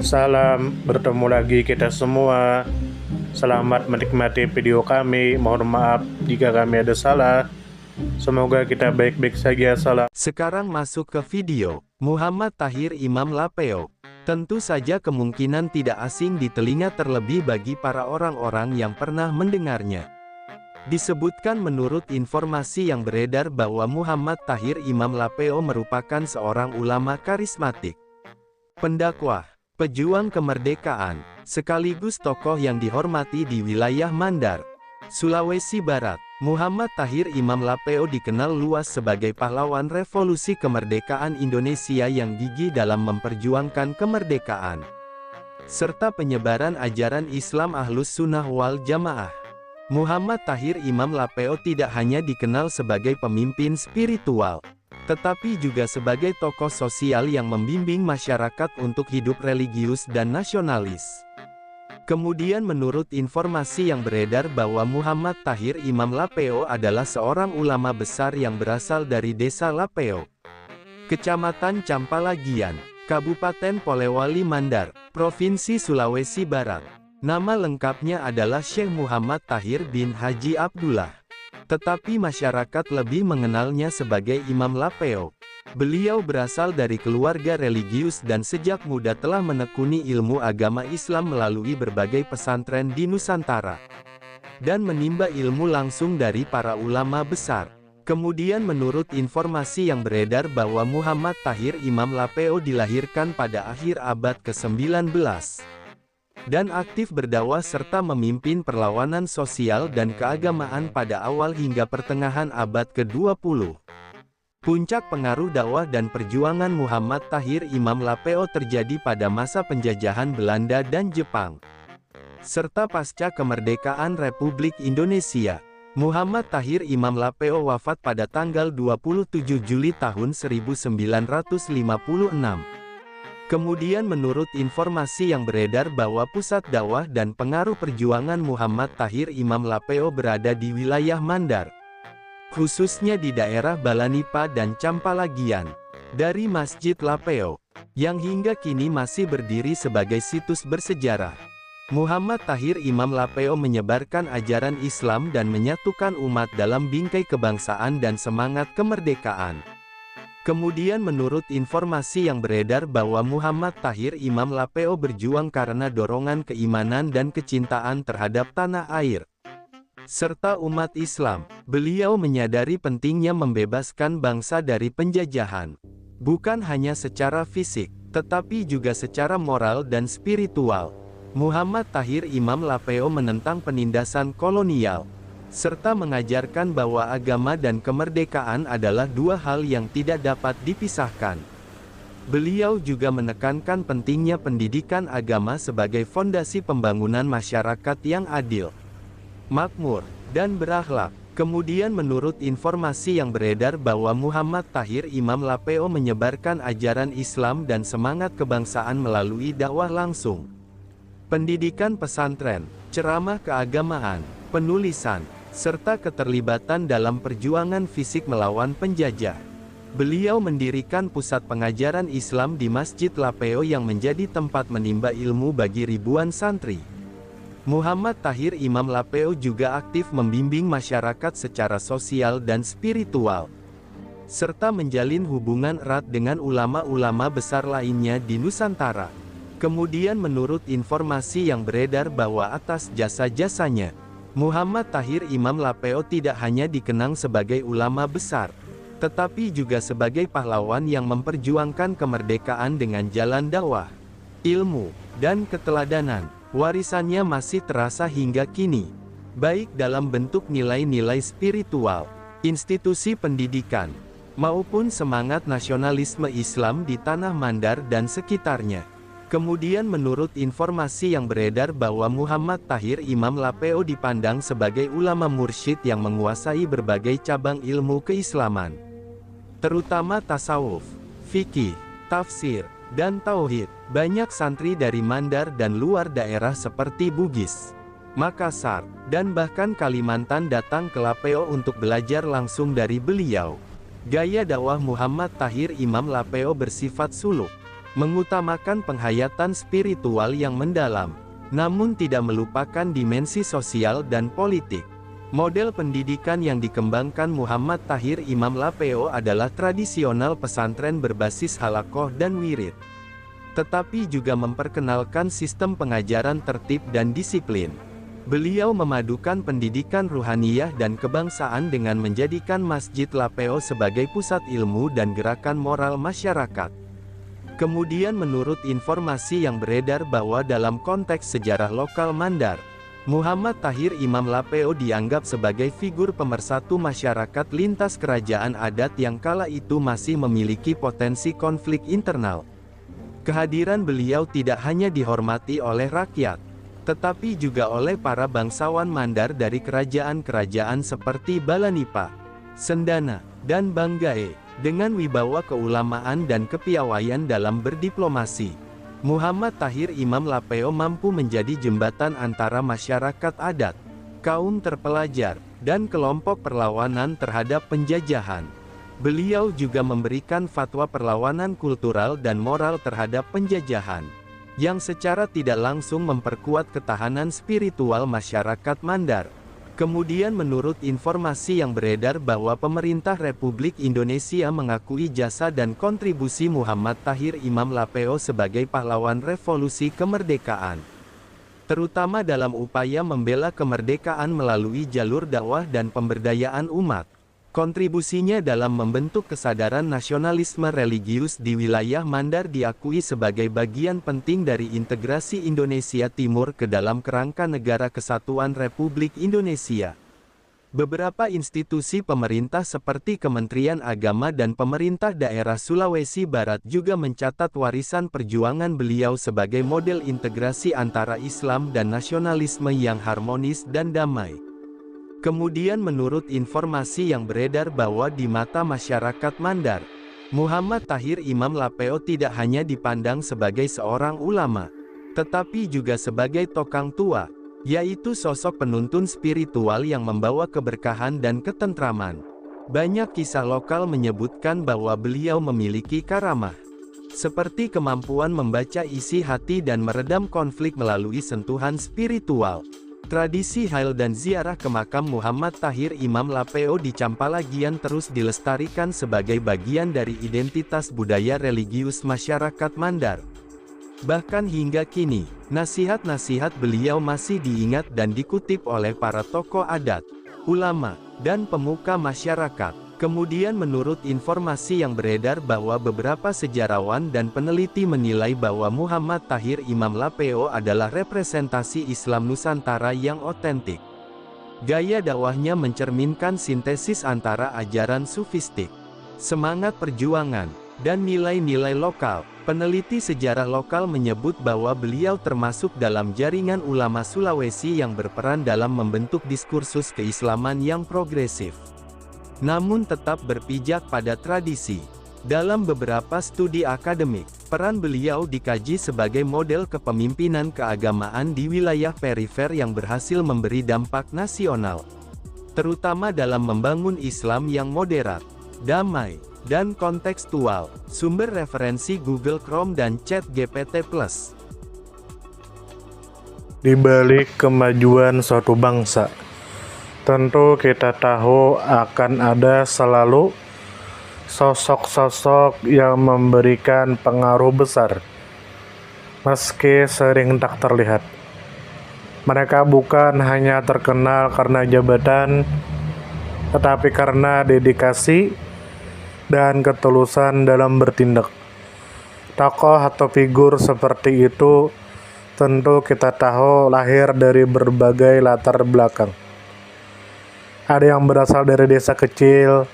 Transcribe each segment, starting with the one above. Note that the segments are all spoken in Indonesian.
Salam, bertemu lagi kita semua. Selamat menikmati video kami. Mohon maaf jika kami ada salah. Semoga kita baik-baik saja. Salam. Sekarang masuk ke video. Muhammad Tahir Imam Lapeo. Tentu saja kemungkinan tidak asing di telinga terlebih bagi para orang-orang yang pernah mendengarnya. Disebutkan menurut informasi yang beredar bahwa Muhammad Tahir Imam Lapeo merupakan seorang ulama karismatik, pendakwah, pejuang kemerdekaan, sekaligus tokoh yang dihormati di wilayah Mandar, Sulawesi Barat. Muhammad Tahir Imam Lapeo dikenal luas sebagai pahlawan revolusi kemerdekaan Indonesia yang gigih dalam memperjuangkan kemerdekaan, serta penyebaran ajaran Islam Ahlus Sunnah wal Jamaah. Muhammad Tahir Imam Lapeo tidak hanya dikenal sebagai pemimpin spiritual, tetapi juga sebagai tokoh sosial yang membimbing masyarakat untuk hidup religius dan nasionalis. Kemudian menurut informasi yang beredar bahwa Muhammad Tahir Imam Lapeo adalah seorang ulama besar yang berasal dari Desa Lapeo, Kecamatan Campalagian, Kabupaten Polewali Mandar, Provinsi Sulawesi Barat. Nama lengkapnya adalah Syekh Muhammad Tahir bin Haji Abdullah, tetapi masyarakat lebih mengenalnya sebagai Imam Lapeo. Beliau berasal dari keluarga religius dan sejak muda telah menekuni ilmu agama Islam melalui berbagai pesantren di Nusantara, dan menimba ilmu langsung dari para ulama besar. Kemudian menurut informasi yang beredar bahwa Muhammad Tahir Imam Lapeo dilahirkan pada akhir abad ke-19, dan aktif berdakwah serta memimpin perlawanan sosial dan keagamaan pada awal hingga pertengahan abad ke-20. Puncak pengaruh dakwah dan perjuangan Muhammad Tahir Imam Lapeo terjadi pada masa penjajahan Belanda dan Jepang, serta pasca kemerdekaan Republik Indonesia. Muhammad Tahir Imam Lapeo wafat pada tanggal 27 Juli tahun 1956. Kemudian menurut informasi yang beredar bahwa pusat dakwah dan pengaruh perjuangan Muhammad Tahir Imam Lapeo berada di wilayah Mandar, khususnya di daerah Balanipa dan Campalagian. Dari Masjid Lapeo, yang hingga kini masih berdiri sebagai situs bersejarah, Muhammad Tahir Imam Lapeo menyebarkan ajaran Islam dan menyatukan umat dalam bingkai kebangsaan dan semangat kemerdekaan. Kemudian menurut informasi yang beredar bahwa Muhammad Tahir Imam Lapeo berjuang karena dorongan keimanan dan kecintaan terhadap tanah air serta umat Islam. Beliau menyadari pentingnya membebaskan bangsa dari penjajahan, bukan hanya secara fisik, tetapi juga secara moral dan spiritual. Muhammad Tahir Imam Lapeo menentang penindasan kolonial, serta mengajarkan bahwa agama dan kemerdekaan adalah dua hal yang tidak dapat dipisahkan. Beliau juga menekankan pentingnya pendidikan agama sebagai fondasi pembangunan masyarakat yang adil, makmur, dan berakhlak. Kemudian menurut informasi yang beredar bahwa Muhammad Tahir Imam Lapeo menyebarkan ajaran Islam dan semangat kebangsaan melalui dakwah langsung, pendidikan pesantren, ceramah keagamaan, penulisan, serta keterlibatan dalam perjuangan fisik melawan penjajah. Beliau mendirikan pusat pengajaran Islam di Masjid Lapeo yang menjadi tempat menimba ilmu bagi ribuan santri. Muhammad Tahir Imam Lapeo juga aktif membimbing masyarakat secara sosial dan spiritual, serta menjalin hubungan erat dengan ulama-ulama besar lainnya di Nusantara. Kemudian menurut informasi yang beredar bahwa atas jasa-jasanya, Muhammad Tahir Imam Lapeo tidak hanya dikenang sebagai ulama besar, tetapi juga sebagai pahlawan yang memperjuangkan kemerdekaan dengan jalan dakwah, ilmu, dan keteladanan. Warisannya masih terasa hingga kini, baik dalam bentuk nilai-nilai spiritual, institusi pendidikan, maupun semangat nasionalisme Islam di tanah Mandar dan sekitarnya. Kemudian menurut informasi yang beredar bahwa Muhammad Tahir Imam Lapeo dipandang sebagai ulama mursyid yang menguasai berbagai cabang ilmu keislaman, terutama tasawuf, fikih, tafsir, dan tauhid. Banyak santri dari Mandar dan luar daerah seperti Bugis, Makassar, dan bahkan Kalimantan datang ke Lapeo untuk belajar langsung dari beliau. Gaya dakwah Muhammad Tahir Imam Lapeo bersifat suluk, mengutamakan penghayatan spiritual yang mendalam, namun tidak melupakan dimensi sosial dan politik. Model pendidikan yang dikembangkan Muhammad Tahir Imam Lapeo adalah tradisional pesantren berbasis halaqoh dan wirid, tetapi juga memperkenalkan sistem pengajaran tertib dan disiplin. Beliau memadukan pendidikan ruhaniyah dan kebangsaan dengan menjadikan Masjid Lapeo sebagai pusat ilmu dan gerakan moral masyarakat. Kemudian menurut informasi yang beredar bahwa dalam konteks sejarah lokal Mandar, Muhammad Tahir Imam Lapeo dianggap sebagai figur pemersatu masyarakat lintas kerajaan adat yang kala itu masih memiliki potensi konflik internal. Kehadiran beliau tidak hanya dihormati oleh rakyat, tetapi juga oleh para bangsawan Mandar dari kerajaan-kerajaan seperti Balanipa, Sendana, dan Banggae. Dengan wibawa keulamaan dan kepiawaian dalam berdiplomasi, Muhammad Tahir Imam Lapeo mampu menjadi jembatan antara masyarakat adat, kaum terpelajar, dan kelompok perlawanan terhadap penjajahan. Beliau juga memberikan fatwa perlawanan kultural dan moral terhadap penjajahan, yang secara tidak langsung memperkuat ketahanan spiritual masyarakat Mandar. Kemudian menurut informasi yang beredar bahwa pemerintah Republik Indonesia mengakui jasa dan kontribusi Muhammad Tahir Imam Lapeo sebagai pahlawan revolusi kemerdekaan, terutama dalam upaya membela kemerdekaan melalui jalur dakwah dan pemberdayaan umat. Kontribusinya dalam membentuk kesadaran nasionalisme religius di wilayah Mandar diakui sebagai bagian penting dari integrasi Indonesia Timur ke dalam kerangka Negara Kesatuan Republik Indonesia. Beberapa institusi pemerintah seperti Kementerian Agama dan pemerintah daerah Sulawesi Barat juga mencatat warisan perjuangan beliau sebagai model integrasi antara Islam dan nasionalisme yang harmonis dan damai. Kemudian menurut informasi yang beredar bahwa di mata masyarakat Mandar, Muhammad Tahir Imam Lapeo tidak hanya dipandang sebagai seorang ulama, tetapi juga sebagai tokang tua, yaitu sosok penuntun spiritual yang membawa keberkahan dan ketentraman. Banyak kisah lokal menyebutkan bahwa beliau memiliki karamah, seperti kemampuan membaca isi hati dan meredam konflik melalui sentuhan spiritual. Tradisi hail dan ziarah ke makam Muhammad Tahir Imam Lapeo di Campalagian terus dilestarikan sebagai bagian dari identitas budaya religius masyarakat Mandar. Bahkan hingga kini, nasihat-nasihat beliau masih diingat dan dikutip oleh para tokoh adat, ulama, dan pemuka masyarakat. Kemudian menurut informasi yang beredar bahwa beberapa sejarawan dan peneliti menilai bahwa Muhammad Tahir Imam Lapeo adalah representasi Islam Nusantara yang otentik. Gaya dakwahnya mencerminkan sintesis antara ajaran sufistik, semangat perjuangan, dan nilai-nilai lokal. Peneliti sejarah lokal menyebut bahwa beliau termasuk dalam jaringan ulama Sulawesi yang berperan dalam membentuk diskursus keislaman yang progresif, namun tetap berpijak pada tradisi. Dalam beberapa studi akademik, peran beliau dikaji sebagai model kepemimpinan keagamaan di wilayah perifer yang berhasil memberi dampak nasional, terutama dalam membangun Islam yang moderat, damai, dan kontekstual. Sumber referensi Google Chrome dan ChatGPT+. Di balik kemajuan suatu bangsa, tentu kita tahu akan ada selalu sosok-sosok yang memberikan pengaruh besar, meski sering tak terlihat. Mereka bukan hanya terkenal karena jabatan, tetapi karena dedikasi dan ketulusan dalam bertindak. Tokoh atau figur seperti itu tentu kita tahu lahir dari berbagai latar belakang. Ada yang berasal dari desa kecil,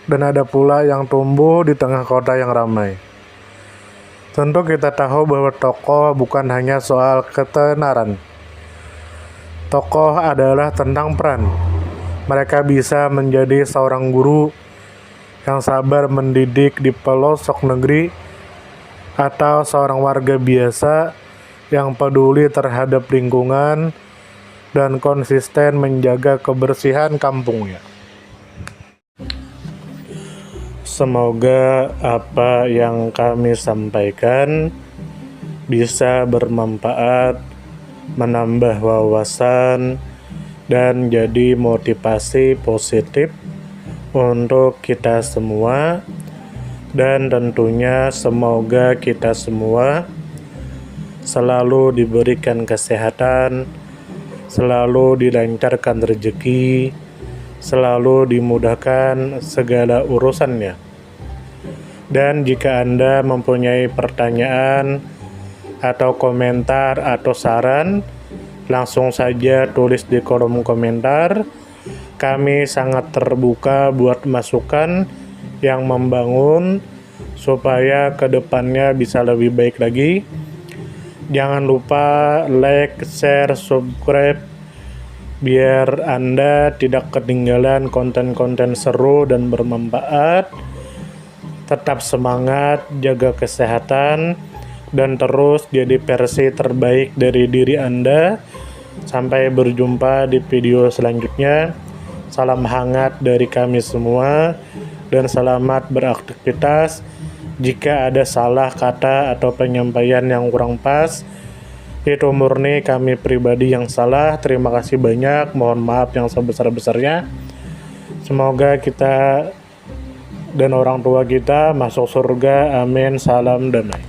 dan ada pula yang tumbuh di tengah kota yang ramai. Tentu kita tahu bahwa tokoh bukan hanya soal ketenaran. Tokoh adalah tentang peran. Mereka bisa menjadi seorang guru yang sabar mendidik di pelosok negeri, atau seorang warga biasa yang peduli terhadap lingkungan dan konsisten menjaga kebersihan kampungnya. Semoga apa yang kami sampaikan bisa bermanfaat, menambah wawasan, dan jadi motivasi positif untuk kita semua. Dan tentunya semoga kita semua selalu diberikan kesehatan, selalu dilancarkan rezeki, selalu dimudahkan segala urusannya. Dan jika Anda mempunyai pertanyaan atau komentar atau saran, langsung saja tulis di kolom komentar. Kami sangat terbuka buat masukan yang membangun supaya kedepannya bisa lebih baik lagi. Jangan lupa like, share, subscribe biar Anda tidak ketinggalan konten-konten seru dan bermanfaat. Tetap semangat, jaga kesehatan, dan terus jadi versi terbaik dari diri Anda. Sampai berjumpa di video selanjutnya. Salam hangat dari kami semua dan selamat beraktivitas. Jika ada salah kata atau penyampaian yang kurang pas, itu murni kami pribadi yang salah. Terima kasih banyak, mohon maaf yang sebesar-besarnya. Semoga kita dan orang tua kita masuk surga, amin. Salam damai.